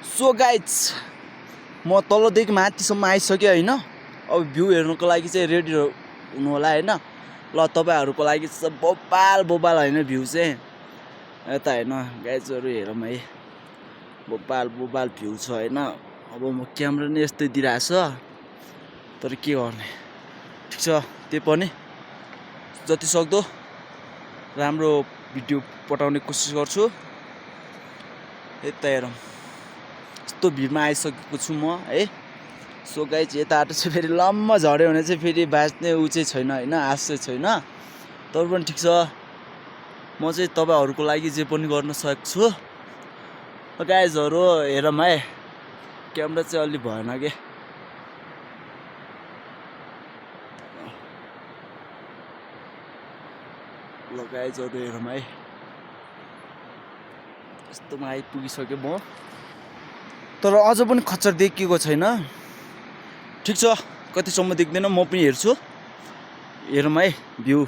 So guys म तलदेखि माथिसम्म आइसकेँ होइन। अब भ्यू हेर्नुको लागि चाहिँ रेडी हुनु होला होइन। ल तपाईँहरूको लागि चाहिँ बोबाल होइन भ्यू चाहिँ यता होइन गाइजहरू हेरौँ है। बोबाल भ्यू छ होइन। अब म क्यामेरा नै यस्तै दिइरहेछ तर के गर्ने, ठिक छ। त्यो पनि जति सक्दो राम्रो भिडियो पठाउने कोसिस गर्छु। यता हेरौँ यस्तो भिडमा आइसकेको छु म है। सो गाइज यता आटो चाहिँ फेरि लम्म झऱ्यो भने चाहिँ फेरि बाँच्ने ऊ चाहिँ छैन होइन, आश चाहिँ छैन। तर पनि ठिक छ, म चाहिँ तपाईँहरूको लागि जे पनि गर्न सक्छु। गाइजहरू हेरौँ है, क्यामेरा चाहिँ अलि भएन के। ल गाइजहरू हेरौँ है, यस्तोमा आइपुगिसकेँ म, तर अझ पनि खच्चर देखिएको छैन। ठिक छ, कतिसम्म देख्दैन म पनि हेर्छु। हेरौँ है भ्यू।